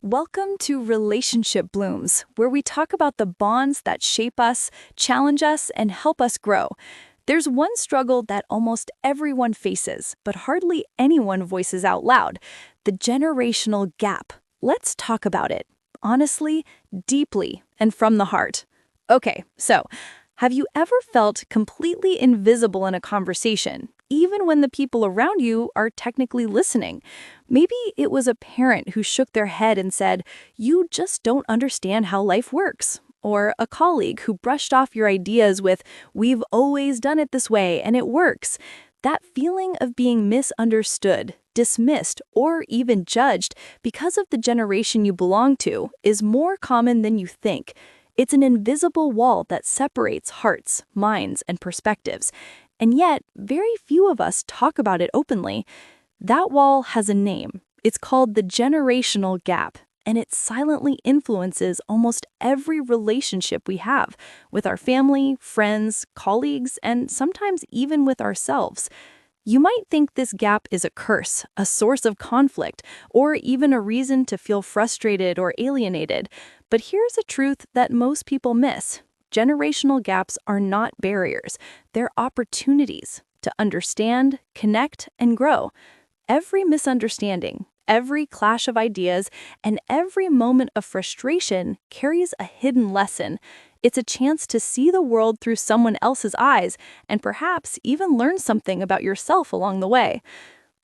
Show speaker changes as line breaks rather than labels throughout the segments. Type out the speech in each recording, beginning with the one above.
Welcome to Relationship Blooms, where we talk about the bonds that shape us, challenge us, and help us grow. There's one struggle that almost everyone faces, but hardly anyone voices out loud: the generational gap. Let's talk about it, honestly, deeply, and from the heart. Okay, so have you ever felt completely invisible in a conversation, even when the people around you are technically listening? Maybe it was a parent who shook their head and said, "You just don't understand how life works." Or a colleague who brushed off your ideas with, "We've always done it this way and it works." That feeling of being misunderstood, dismissed, or even judged because of the generation you belong to is more common than you think. It's an invisible wall that separates hearts, minds, and perspectives. And yet, very few of us talk about it openly. That wall has a name. It's called the generational gap, and it silently influences almost every relationship we have with our family, friends, colleagues, and sometimes even with ourselves. You might think this gap is a curse, a source of conflict, or even a reason to feel frustrated or alienated. But here's a truth that most people miss. Generational gaps are not barriers. They're opportunities to understand, connect, and grow. Every misunderstanding, every clash of ideas, and every moment of frustration carries a hidden lesson. It's a chance to see the world through someone else's eyes and perhaps even learn something about yourself along the way.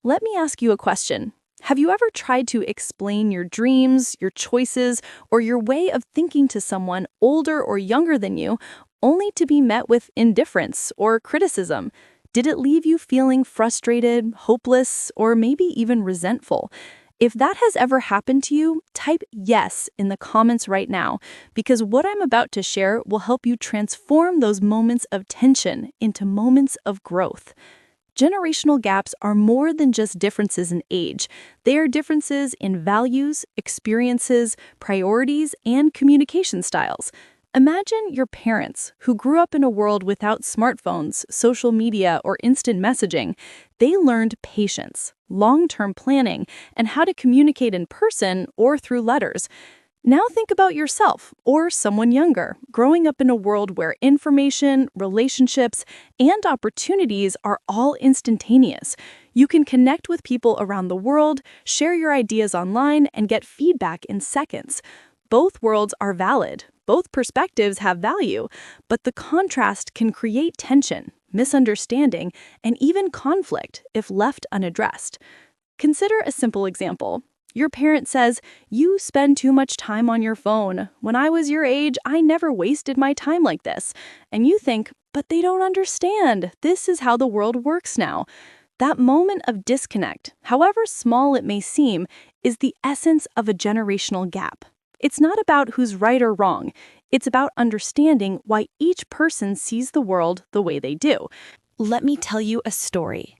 Let me ask you a question. Have you ever tried to explain your dreams, your choices, or your way of thinking to someone older or younger than you, only to be met with indifference or criticism? Did it leave you feeling frustrated, hopeless, or maybe even resentful? If that has ever happened to you, type yes in the comments right now, because what I'm about to share will help you transform those moments of tension into moments of growth. Generational gaps are more than just differences in age. They are differences in values, experiences, priorities, and communication styles. Imagine your parents, who grew up in a world without smartphones, social media, or instant messaging. They learned patience, long-term planning, and how to communicate in person or through letters. Now think about yourself or someone younger, growing up in a world where information, relationships, and opportunities are all instantaneous. You can connect with people around the world, share your ideas online, and get feedback in seconds. Both worlds are valid. Both perspectives have value, but the contrast can create tension, misunderstanding, and even conflict if left unaddressed. Consider a simple example. Your parent says, "You spend too much time on your phone. When I was your age, I never wasted my time like this." And you think, "But they don't understand. This is how the world works now." That moment of disconnect, however small it may seem, is the essence of a generational gap. It's not about who's right or wrong. It's about understanding why each person sees the world the way they do. Let me tell you a story.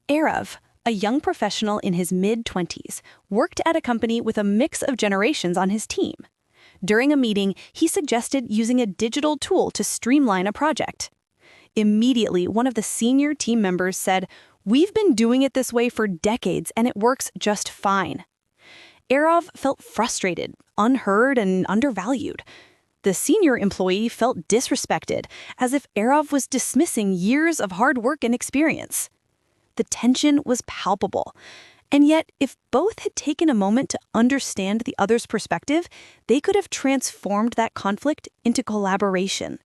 Arav, a young professional in his mid-20s, worked at a company with a mix of generations on his team. During a meeting, he suggested using a digital tool to streamline a project. Immediately, one of the senior team members said, "We've been doing it this way for decades and it works just fine." Arav felt frustrated, unheard, and undervalued. The senior employee felt disrespected, as if Arav was dismissing years of hard work and experience. The tension was palpable. And yet, if both had taken a moment to understand the other's perspective, they could have transformed that conflict into collaboration.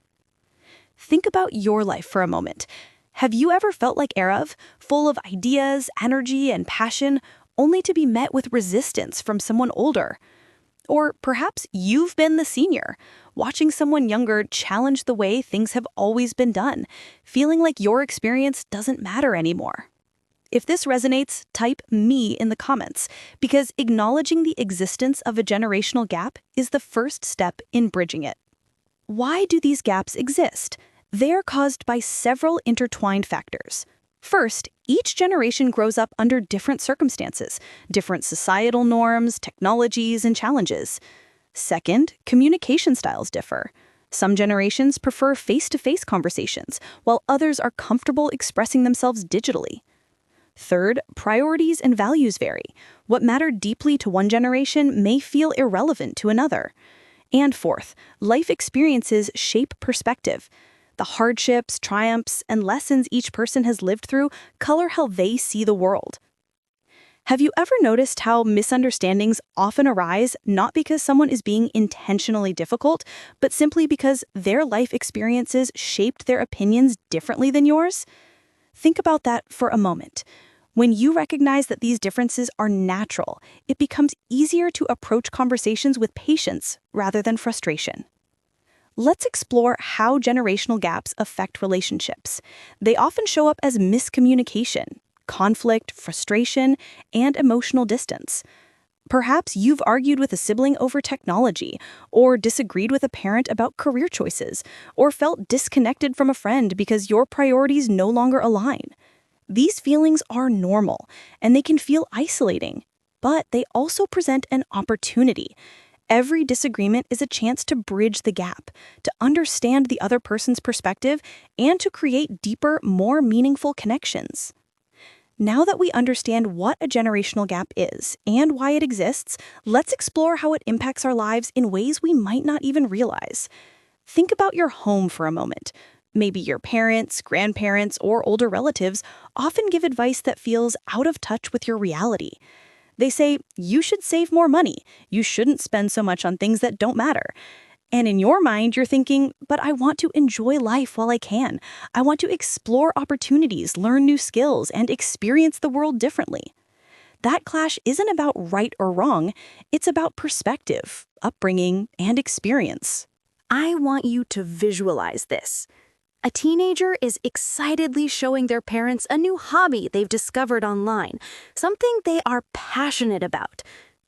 Think about your life for a moment. Have you ever felt like Arav, full of ideas, energy, and passion, only to be met with resistance from someone older? Or perhaps you've been the senior, watching someone younger challenge the way things have always been done, feeling like your experience doesn't matter anymore. If this resonates, type "me" in the comments, because acknowledging the existence of a generational gap is the first step in bridging it. Why do these gaps exist? They are caused by several intertwined factors. First, each generation grows up under different circumstances, different societal norms, technologies, and challenges. Second, communication styles differ. Some generations prefer face-to-face conversations, while others are comfortable expressing themselves digitally.
Third, priorities and values vary. What mattered deeply to one generation may feel irrelevant to another. And fourth, life experiences shape perspective. The hardships, triumphs, and lessons each person has lived through color how they see the world. Have you ever noticed how misunderstandings often arise not because someone is being intentionally difficult, but simply because their life experiences shaped their opinions differently than yours? Think about that for a moment. When you recognize that these differences are natural, it becomes easier to approach conversations with patience rather than frustration. Let's explore how generational gaps affect relationships. They often show up as miscommunication, conflict, frustration, and emotional distance. Perhaps you've argued with a sibling over technology, or disagreed with a parent about career choices, or felt disconnected from a friend because your priorities no longer align. These feelings are normal, and they can feel isolating, but they also present an opportunity. Every disagreement is a chance to bridge the gap, to understand the other person's perspective, and to create deeper, more meaningful connections. Now that we understand what a generational gap is and why it exists, let's explore how it impacts our lives in ways we might not even realize. Think about your home for a moment. Maybe your parents, grandparents, or older relatives often give advice that feels out of touch with your reality. They say, you should save more money. You shouldn't spend so much on things that don't matter. And in your mind, you're thinking, but I want to enjoy life while I can. I want to explore opportunities, learn new skills, and experience the world differently. That clash isn't about right or wrong. It's about perspective, upbringing, and experience.
I want you to visualize this. A teenager is excitedly showing their parents a new hobby they've discovered online, something they are passionate about.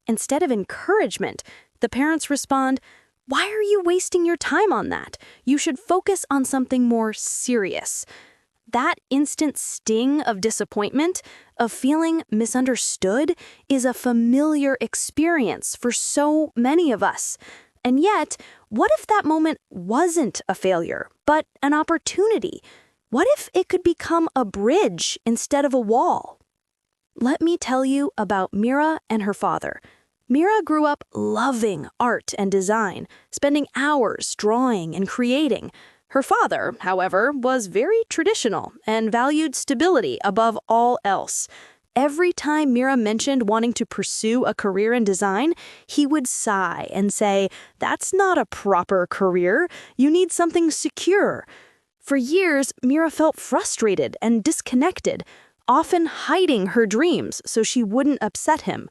Instead of encouragement, the parents respond, "Why are you wasting your time on that? You should focus on something more serious." That instant sting of disappointment, of feeling misunderstood, is a familiar experience for so many of us. And yet, what if that moment wasn't a failure, but an opportunity? What if it could become a bridge instead of a wall? Let me tell you about Mira and her father. Mira grew up loving art and design, spending hours drawing and creating. Her father, however, was very traditional and valued stability above all else. Every time Mira mentioned wanting to pursue a career in design, he would sigh and say, "That's not a proper career. You need something secure." For years, Mira felt frustrated and disconnected, often hiding her dreams so she wouldn't upset him.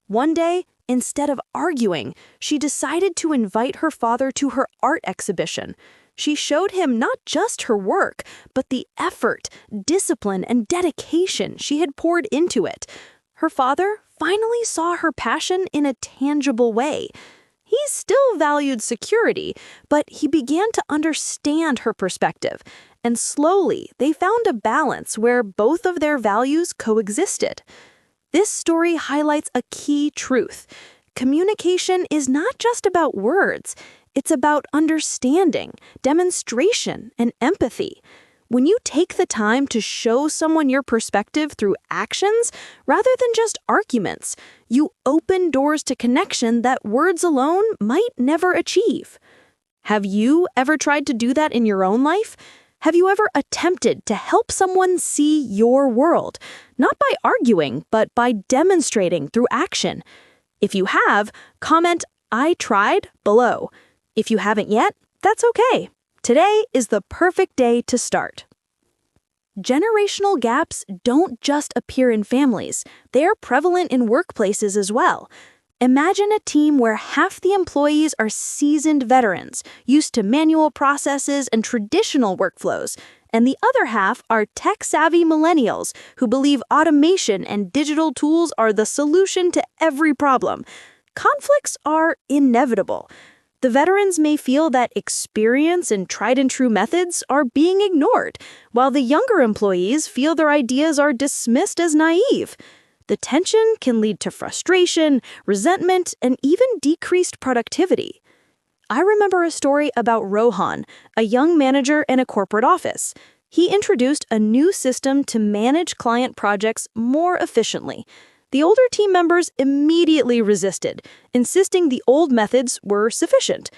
One day, instead of arguing, she decided to invite her father to her art exhibition. She showed him not just her work, but the effort, discipline, and dedication she had poured into it. Her father finally saw her passion in a tangible way. He still valued security, but he began to understand her perspective, and slowly they found a balance where both of their values coexisted. This story highlights a key truth. Communication is not just about words. It's about understanding, demonstration, and empathy. When you take the time to show someone your perspective through actions rather than just arguments, you open doors to connection that words alone might never achieve. Have you ever tried to do that in your own life? Have you ever attempted to help someone see your world, not by arguing, but by demonstrating through action? If you have, comment "I tried" below. If you haven't yet, that's okay. Today is the perfect day to start. Generational gaps don't just appear in families. They are prevalent in workplaces as well. Imagine a team where half the employees are seasoned veterans, used to manual processes and traditional workflows, and the other half are tech-savvy millennials who believe automation and digital tools are the solution to every problem. Conflicts are inevitable. The veterans may feel that experience and tried-and-true methods are being ignored, while the younger employees feel their ideas are dismissed as naive. The tension can lead to frustration, resentment, and even decreased productivity. I remember a story about Rohan, a young manager in a corporate office.
He introduced a new system to manage client projects more efficiently. The older team members immediately resisted, insisting the old methods were sufficient.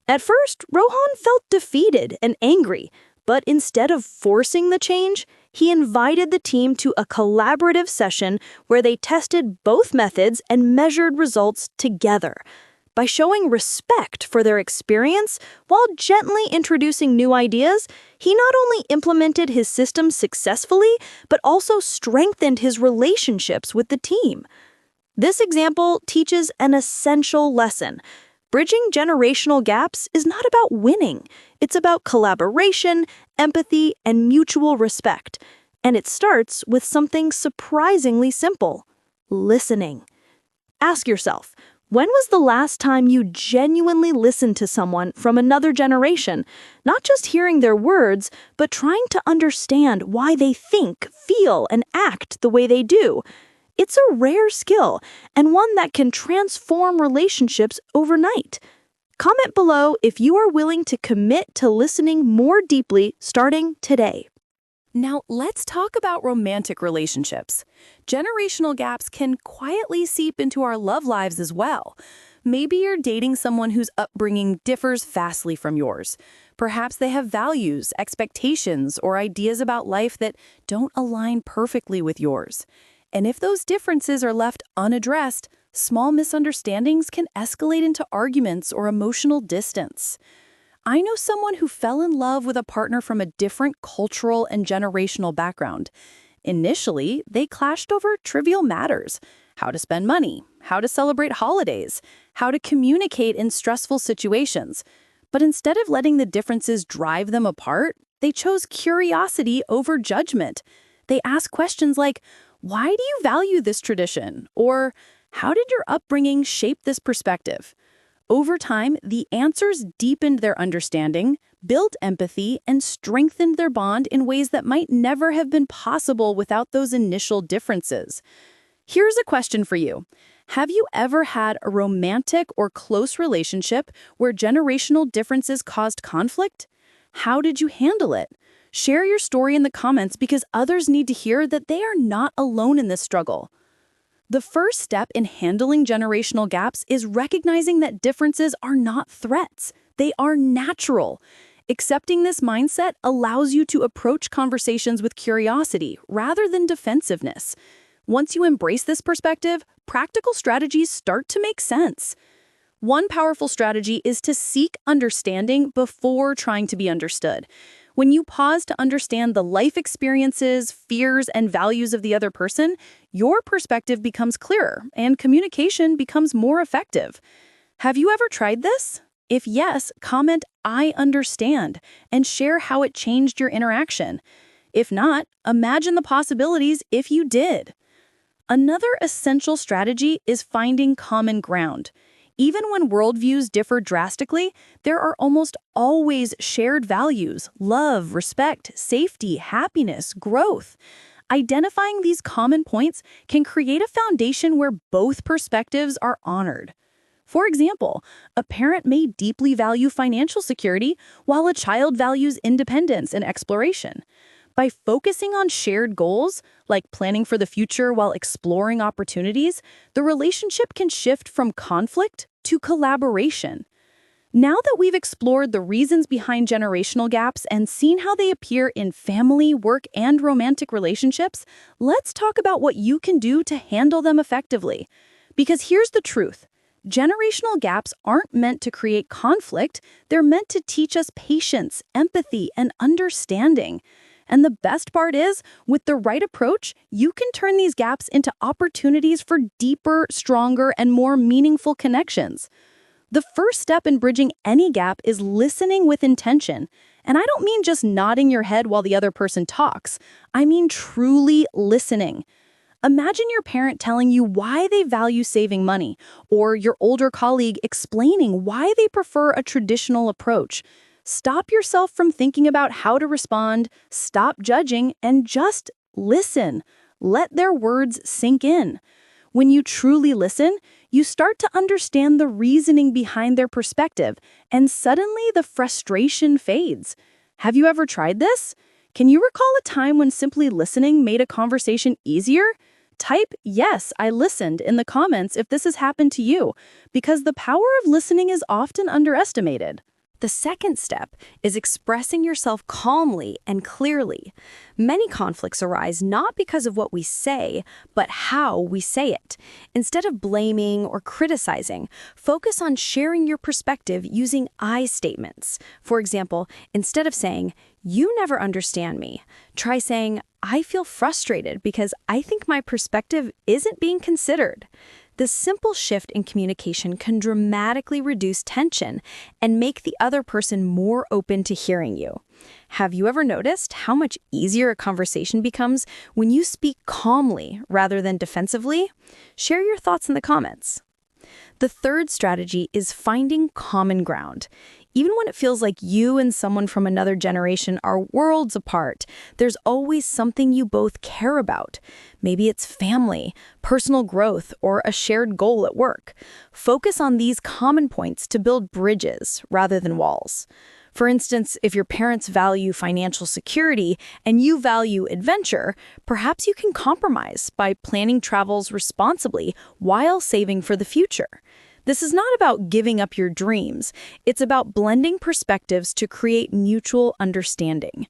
At first, Rohan felt defeated and angry, but instead of forcing the change, he invited the team to a collaborative session where they tested both methods and measured results together. By showing respect for their experience while gently introducing new ideas, he not only implemented his system successfully, but also strengthened his relationships with the team. This example teaches an essential lesson. Bridging generational gaps is not about winning. It's about collaboration, empathy, and mutual respect. And it starts with something surprisingly simple: listening. Ask yourself, when was the last time you genuinely listened to someone from another generation, not just hearing their words, but trying to understand why they think, feel, and act the way they do? It's a rare skill, and one that can transform relationships overnight. Comment below if you are willing to commit to listening more deeply starting today.
Now, let's talk about romantic relationships. Generational gaps can quietly seep into our love lives as well. Maybe you're dating someone whose upbringing differs vastly from yours. Perhaps they have values, expectations, or ideas about life that don't align perfectly with yours. And if those differences are left unaddressed, small misunderstandings can escalate into arguments or emotional distance. I know someone who fell in love with a partner from a different cultural and generational background. Initially, they clashed over trivial matters: how to spend money, how to celebrate holidays, how to communicate in stressful situations. But instead of letting the differences drive them apart, they chose curiosity over judgment. They asked questions like, "Why do you value this tradition?" Or, "How did your upbringing shape this perspective?" Over time, the answers deepened their understanding, built empathy, and strengthened their bond in ways that might never have been possible without those initial differences. Here's a question for you. Have you ever had a romantic or close relationship where generational differences caused conflict? How did you handle it? Share your story in the comments because others need to hear that they are not alone in this struggle. The first step in handling generational gaps is recognizing that differences are not threats. They are natural. Accepting this mindset allows you to approach conversations with curiosity rather than defensiveness. Once you embrace this perspective, practical strategies start to make sense. One powerful strategy is to seek understanding before trying to be understood. When you pause to understand the life experiences, fears, and values of the other person, your perspective becomes clearer and communication becomes more effective. Have you ever tried this? If yes, comment "I understand" and share how it changed your interaction. If not, imagine the possibilities if you did. Another essential strategy is finding common ground. Even when worldviews differ drastically, there are almost always shared values: love, respect, safety, happiness, growth. Identifying these common points can create a foundation where both perspectives are honored. For example, a parent may deeply value financial security while a child values independence and exploration. By focusing on shared goals, like planning for the future while exploring opportunities, the relationship can shift from conflict to collaboration. Now that we've explored the reasons behind generational gaps and seen how they appear in family, work, and romantic relationships, let's talk about what you can do to handle them effectively. Because here's the truth. Generational gaps aren't meant to create conflict. They're meant to teach us patience, empathy, and understanding. And the best part is, with the right approach, you can turn these gaps into opportunities for deeper, stronger, and more meaningful connections. The first step in bridging any gap is listening with intention. And I don't mean just nodding your head while the other person talks. I mean truly listening. Imagine your parent telling you why they value saving money, or your older colleague explaining why they prefer a traditional approach. Stop yourself from thinking about how to respond, stop judging, and just listen. Let their words sink in. When you truly listen, you start to understand the reasoning behind their perspective, and suddenly the frustration fades. Have you ever tried this?
Can you recall a time when simply listening made a conversation easier? Type "Yes, I listened" in the comments if this has happened to you, because the power of listening is often underestimated.
The second step is expressing yourself calmly and clearly. Many conflicts arise not because of what we say, but how we say it. Instead of blaming or criticizing, focus on sharing your perspective using I statements. For example, instead of saying, "You never understand me," try saying, "I feel frustrated because I think my perspective isn't being considered." This simple shift in communication can dramatically reduce tension and make the other person more open to hearing you. Have you ever noticed how much easier a conversation becomes when you speak calmly rather than defensively? Share your thoughts in the comments. The third strategy is finding common ground. Even when it feels like you and someone from another generation are worlds apart, there's always something you both care about. Maybe it's family, personal growth, or a shared goal at work. Focus on these common points to build bridges rather than walls. For instance, if your parents value financial security and you value adventure, perhaps you can compromise by planning travels responsibly while saving for the future. This is not about giving up your dreams. It's about blending perspectives to create mutual understanding.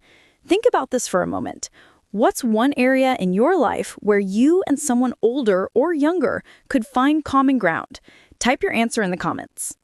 Think about this for a moment. What's one area in your life where you and someone older or younger could find common ground? Type your answer in the comments.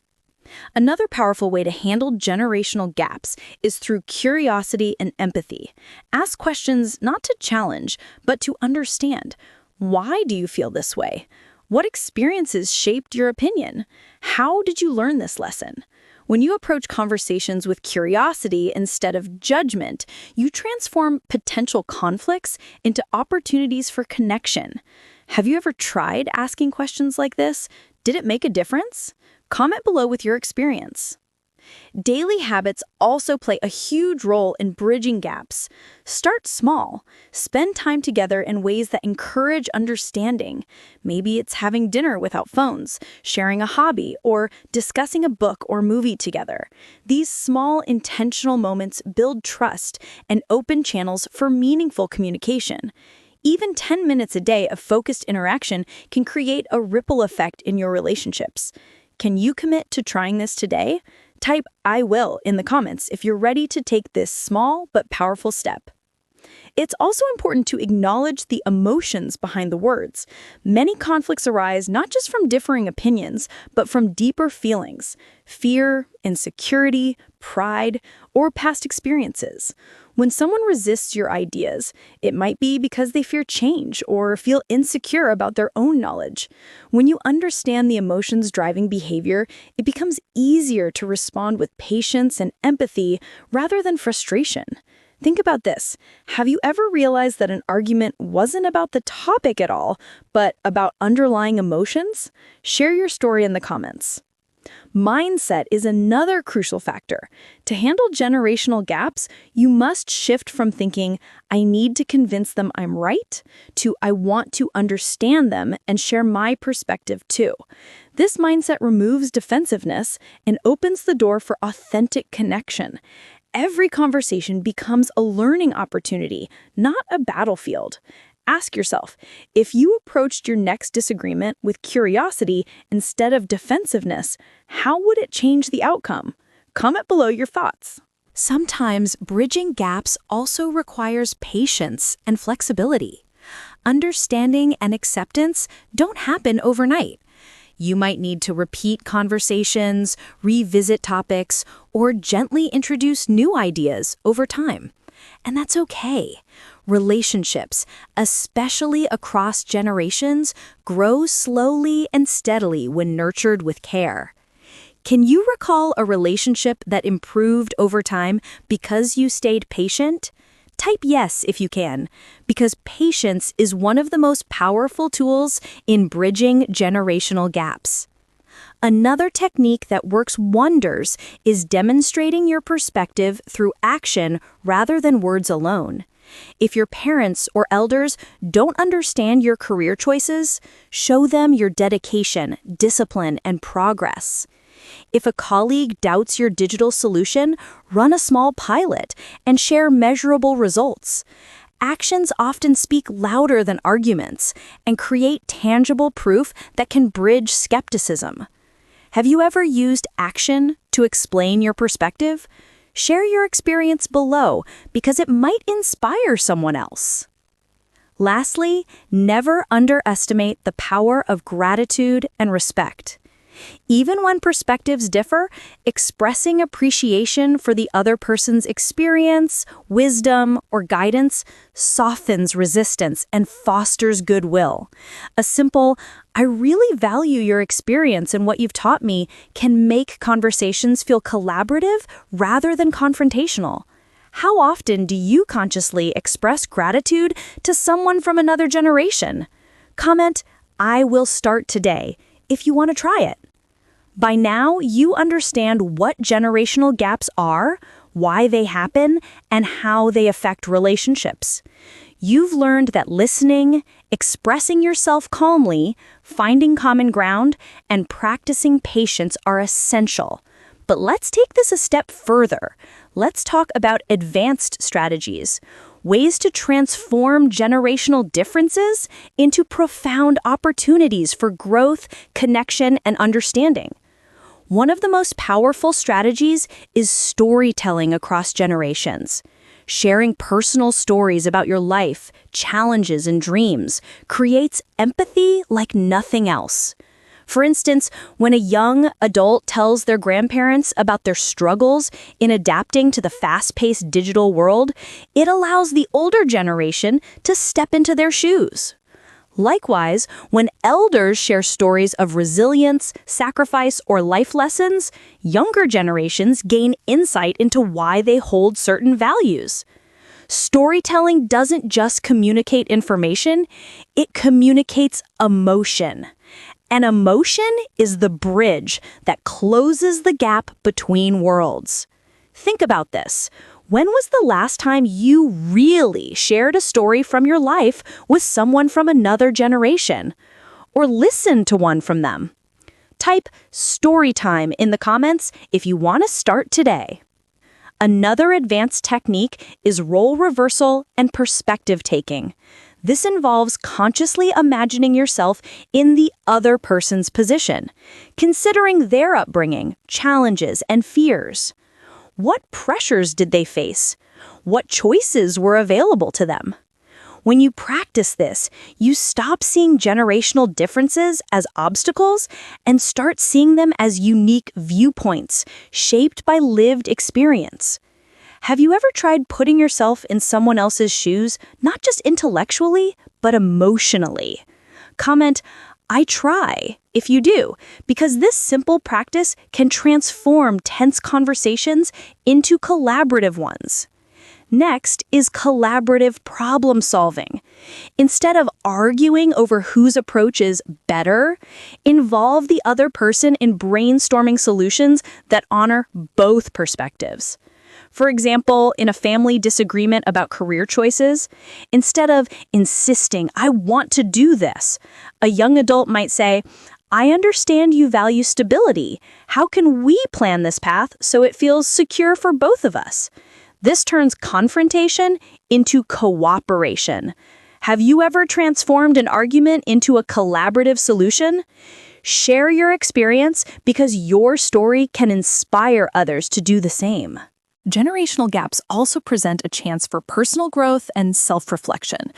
Another powerful way to handle generational gaps is through curiosity and empathy. Ask questions not to challenge, but to understand. Why do you feel this way? What experiences shaped your opinion? How did you learn this lesson? When you approach conversations with curiosity instead of judgment, you transform potential conflicts into opportunities for connection. Have you ever tried asking questions like this? Did it make a difference? Comment below with your experience. Daily habits also play a huge role in bridging gaps. Start small. Spend time together in ways that encourage understanding. Maybe it's having dinner without phones, sharing a hobby, or discussing a book or movie together. These small, intentional moments build trust and open channels for meaningful communication. Even 10 minutes a day of focused interaction can create a ripple effect in your relationships. Can you commit to trying this today? Type "I will" in the comments if you're ready to take this small but powerful step. It's also important to acknowledge the emotions behind the words. Many conflicts arise not just from differing opinions, but from deeper feelings: fear, insecurity, pride, or past experiences. When someone resists your ideas, it might be because they fear change or feel insecure about their own knowledge. When you understand the emotions driving behavior, it becomes easier to respond with patience and empathy rather than frustration. Think about this. Have you ever realized that an argument wasn't about the topic at all, but about underlying emotions? Share your story in the comments. Mindset is another crucial factor. To handle generational gaps, you must shift from thinking, "I need to convince them I'm right," to "I want to understand them and share my perspective too." This mindset removes defensiveness and opens the door for authentic connection. Every conversation becomes a learning opportunity, not a battlefield. Ask yourself, if you approached your next disagreement with curiosity instead of defensiveness, how would it change the outcome? Comment below your thoughts. Sometimes bridging gaps also requires patience and flexibility. Understanding and acceptance don't happen overnight. You might need to repeat conversations, revisit topics, or gently introduce new ideas over time. And that's okay. Relationships, especially across generations, grow slowly and steadily when nurtured with care. Can you recall a relationship that improved over time because you stayed patient? Type yes if you can, because patience is one of the most powerful tools in bridging generational gaps. Another technique that works wonders is demonstrating your perspective through action rather than words alone. If your parents or elders don't understand your career choices, show them your dedication, discipline, and progress.
If a colleague doubts your digital solution, run a small pilot and share measurable results. Actions often speak louder than arguments and create tangible proof that can bridge skepticism. Have you ever used action to explain your perspective? Share your experience below because it might inspire someone else. Lastly, never underestimate the power of gratitude and respect. Even when perspectives differ, expressing appreciation for the other person's experience, wisdom, or guidance softens resistance and fosters goodwill. A simple, "I really value your experience and what you've taught me," can make conversations feel collaborative rather than confrontational. How often do you consciously express gratitude to someone from another generation? Comment, "I will start today," if you want to try it. By now, you understand what generational gaps are, why they happen, and how they affect relationships. You've learned that listening, expressing yourself calmly, finding common ground, and practicing patience are essential. But let's take this a step further. Let's talk about advanced strategies, ways to transform generational differences into profound opportunities for growth, connection, and understanding. One of the most powerful strategies is storytelling across generations. Sharing personal stories about your life, challenges, and dreams creates empathy like nothing else. For instance, when a young adult tells their grandparents about their struggles in adapting to the fast-paced digital world, it allows the older generation to step into their shoes. Likewise, when elders share stories of resilience, sacrifice, or life lessons, younger generations gain insight into why they hold certain values. Storytelling doesn't just communicate information, it communicates emotion. And emotion is the bridge that closes the gap between worlds. Think about this. When was the last time you really shared a story from your life with someone from another generation? Or listened to one from them? Type "storytime" in the comments if you want to start today. Another advanced technique is role reversal and perspective taking. This involves consciously imagining yourself in the other person's position, considering their upbringing, challenges, and fears. What pressures did they face? What choices were available to them? When you practice this, you stop seeing generational differences as obstacles and start seeing them as unique viewpoints shaped by lived experience. Have you ever tried putting yourself in someone else's shoes, not just intellectually, but emotionally? Comment, "I try," if you do, because this simple practice can transform tense conversations into collaborative ones. Next is collaborative problem solving. Instead of arguing over whose approach is better, involve the other person in brainstorming solutions that honor both perspectives. For example, in a family disagreement about career choices, instead of insisting, "I want to do this," a young adult might say, "I understand you value stability. How can we plan this path so it feels secure for both of us?" This turns confrontation into cooperation. Have you ever transformed an argument into a collaborative solution? Share your experience because your story can inspire others to do the same.
Generational gaps also present a chance for personal growth and self-reflection.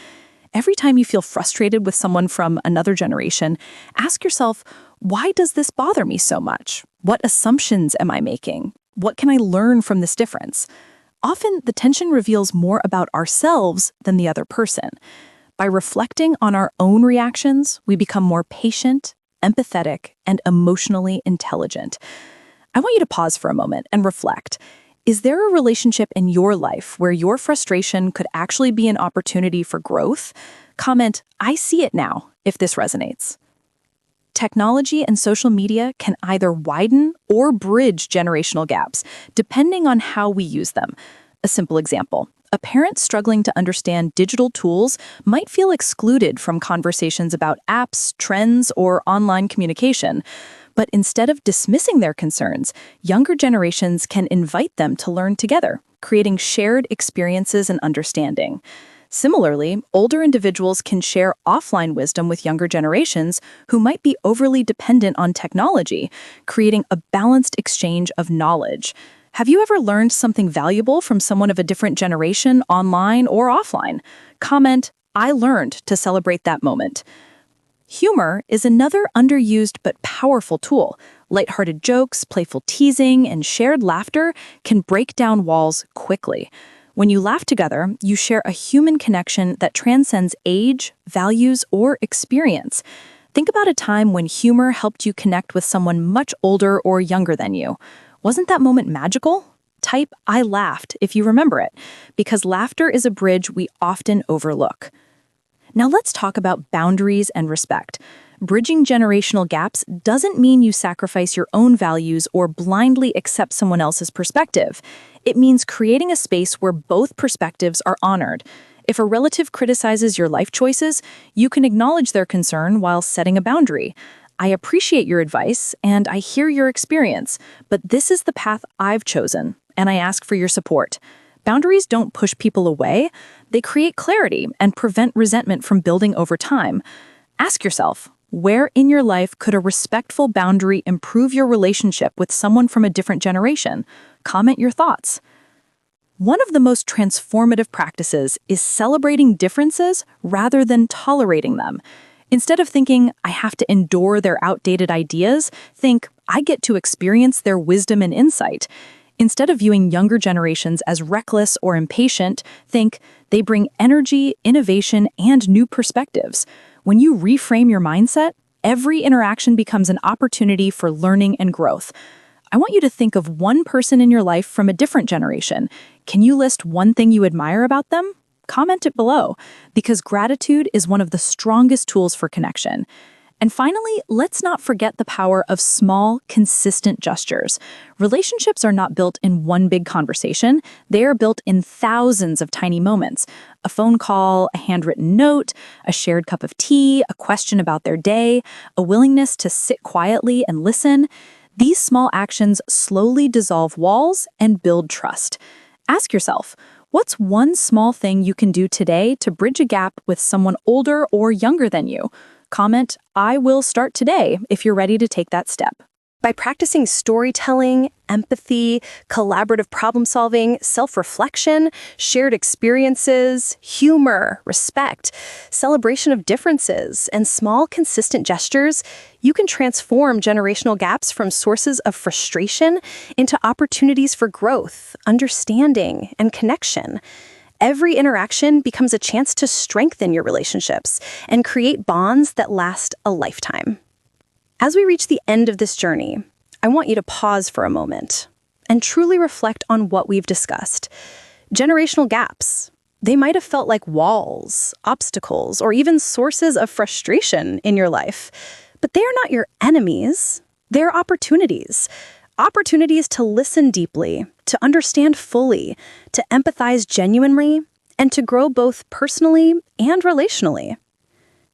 Every time you feel frustrated with someone from another generation, ask yourself, why does this bother me so much? What assumptions am I making? What can I learn from this difference? Often, the tension reveals more about ourselves than the other person. By reflecting on our own reactions, we become more patient, empathetic, and emotionally intelligent. I want you to pause for a moment and reflect. Is there a relationship in your life where your frustration could actually be an opportunity for growth? Comment, "I see it now," if this resonates. Technology and social media can either widen or bridge generational gaps, depending on how we use them. A simple example. A parent struggling to understand digital tools might feel excluded from conversations about apps, trends, or online communication. But instead of dismissing their concerns, younger generations can invite them to learn together, creating shared experiences and understanding. Similarly, older individuals can share offline wisdom with younger generations who might be overly dependent on technology, creating a balanced exchange of knowledge. Have you ever learned something valuable from someone of a different generation, online or offline? Comment, "I learned," to celebrate that moment. Humor is another underused but powerful tool. Lighthearted jokes, playful teasing, and shared laughter can break down walls quickly. When you laugh together, you share a human connection that transcends age, values, or experience. Think about a time when humor helped you connect with someone much older or younger than you. Wasn't that moment magical? Type "I laughed" if you remember it, because laughter is a bridge we often overlook. Now let's talk about boundaries and respect. Bridging generational gaps doesn't mean you sacrifice your own values or blindly accept someone else's perspective. It means creating a space where both perspectives are honored. If a relative criticizes your life choices, you can acknowledge their concern while setting a boundary. "I appreciate your advice and I hear your experience, but this is the path I've chosen, and I ask for your support." Boundaries don't push people away, they create clarity and prevent resentment from building over time. Ask yourself, where in your life could a respectful boundary improve your relationship with someone from a different generation? Comment your thoughts. One of the most transformative practices is celebrating differences rather than tolerating them. Instead of thinking, "I have to endure their outdated ideas," think, "I get to experience their wisdom and insight." Instead of viewing younger generations as reckless or impatient, think, "They bring energy, innovation, and new perspectives." When you reframe your mindset, every interaction becomes an opportunity for learning and growth. I want you to think of one person in your life from a different generation. Can you list one thing you admire about them? Comment it below, because gratitude is one of the strongest tools for connection. And finally, let's not forget the power of small, consistent gestures. Relationships are not built in one big conversation. They are built in thousands of tiny moments. A phone call, a handwritten note, a shared cup of tea, a question about their day, a willingness to sit quietly and listen. These small actions slowly dissolve walls and build trust. Ask yourself, what's one small thing you can do today to bridge a gap with someone older or younger than you? Comment, "I will start today," if you're ready to take that step. By practicing storytelling, empathy, collaborative problem solving, self-reflection, shared experiences, humor, respect, celebration of differences, and small, consistent gestures, you can transform generational gaps from sources of frustration into opportunities for growth, understanding, and connection. Every interaction becomes a chance to strengthen your relationships and create bonds that last a lifetime. As we reach the end of this journey, I want you to pause for a moment and truly reflect on what we've discussed. Generational gaps, they might have felt like walls, obstacles, or even sources of frustration in your life, but they are not your enemies. They're opportunities. Opportunities to listen deeply, to understand fully, to empathize genuinely, and to grow both personally and relationally.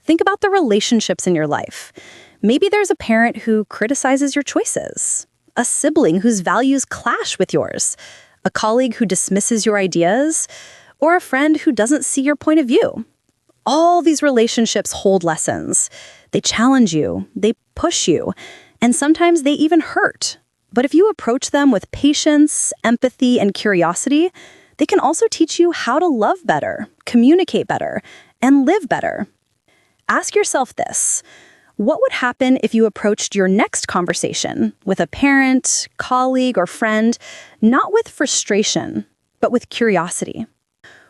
Think about the relationships in your life. Maybe there's a parent who criticizes your choices, a sibling whose values clash with yours, a colleague who dismisses your ideas, or a friend who doesn't see your point of view. All these relationships hold lessons. They challenge you, they push you, and sometimes they even hurt. But if you approach them with patience, empathy, and curiosity, they can also teach you how to love better, communicate better, and live better. Ask yourself this: what would happen if you approached your next conversation with a parent, colleague, or friend, not with frustration, but with curiosity?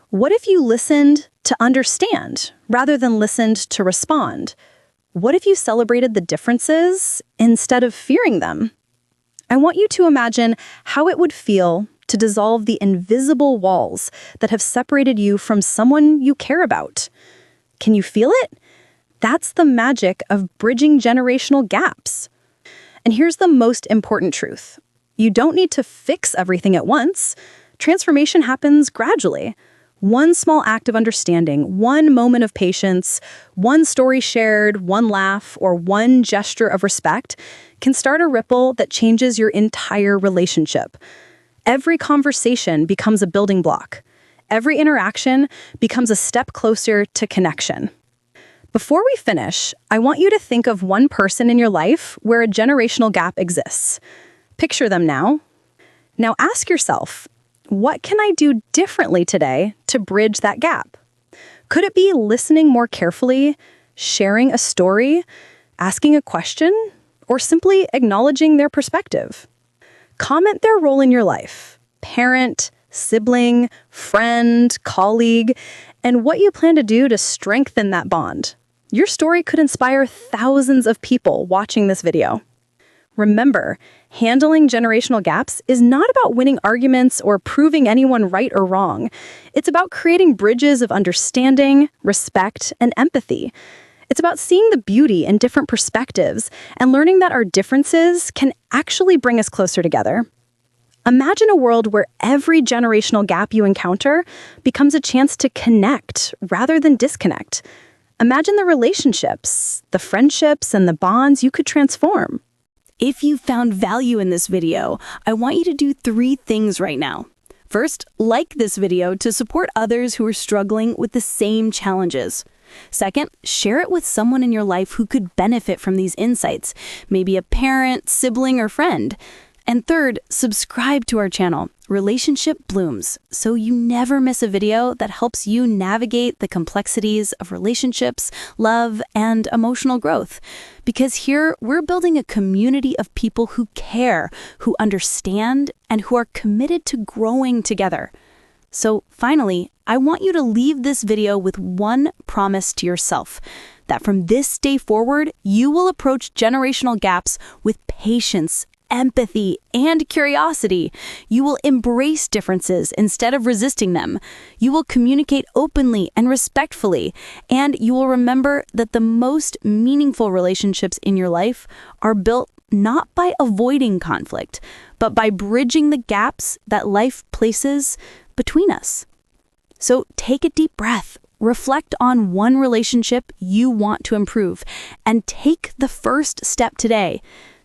What if you listened to understand rather than listened to respond? What if you celebrated the differences instead of fearing them? I want you to imagine how it would feel to dissolve the invisible walls that have separated you from someone you care about. Can you feel it? That's the magic of bridging generational gaps. And here's the most important truth. You don't need to fix everything at once. Transformation happens gradually. One small act of understanding, one moment of patience, one story shared, one laugh, or one gesture of respect
can start a ripple that changes your entire relationship. Every conversation becomes a building block. Every interaction becomes a step closer to connection. Before we finish, I want you to think of one person in your life where a generational gap exists. Picture them now. Now ask yourself, what can I do differently today to bridge that gap? Could it be listening more carefully, sharing a story, asking a question, or simply acknowledging their perspective? Comment their role in your life, parent, sibling, friend, colleague, and what you plan to do to strengthen that bond. Your story could inspire thousands of people watching this video. Remember, handling generational gaps is not about winning arguments or proving anyone right or wrong. It's about creating bridges of understanding, respect, and empathy. It's about seeing the beauty in different perspectives and learning that our differences can actually bring us closer together. Imagine a world where every generational gap you encounter becomes a chance to connect rather than disconnect. Imagine the relationships, the friendships, and the bonds you could transform.
If you found value in this video, I want you to do 3 things right now. First, like this video to support others who are struggling with the same challenges. Second, share it with someone in your life who could benefit from these insights, maybe a parent, sibling, or friend. And third, subscribe to our channel, Relationship Blooms, so you never miss a video that helps you navigate the complexities of relationships, love, and emotional growth. Because here, we're building a community of people who care, who understand, and who are committed to growing together. So finally, I want you to leave this video with one promise to yourself, that from this day forward, you will approach generational gaps with patience, empathy, and curiosity. You will embrace differences instead of resisting them. You will communicate openly and respectfully, and you will remember that the most meaningful relationships in your life are built not by avoiding conflict, but by bridging the gaps that life places between us. So take a deep breath, reflect on one relationship you want to improve, and take the first step today.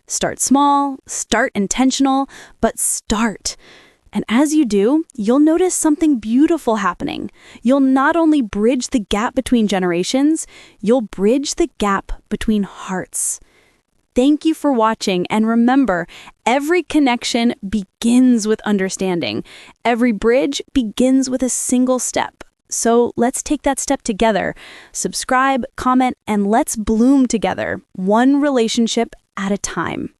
Start small, start intentional, but start. And as you do, you'll notice something beautiful happening. You'll not only bridge the gap between generations, you'll bridge the gap between hearts. Thank you for watching, and remember, every connection begins with understanding. Every bridge begins with a single step. So let's take that step together. Subscribe, comment, and let's bloom together, one relationship at a time.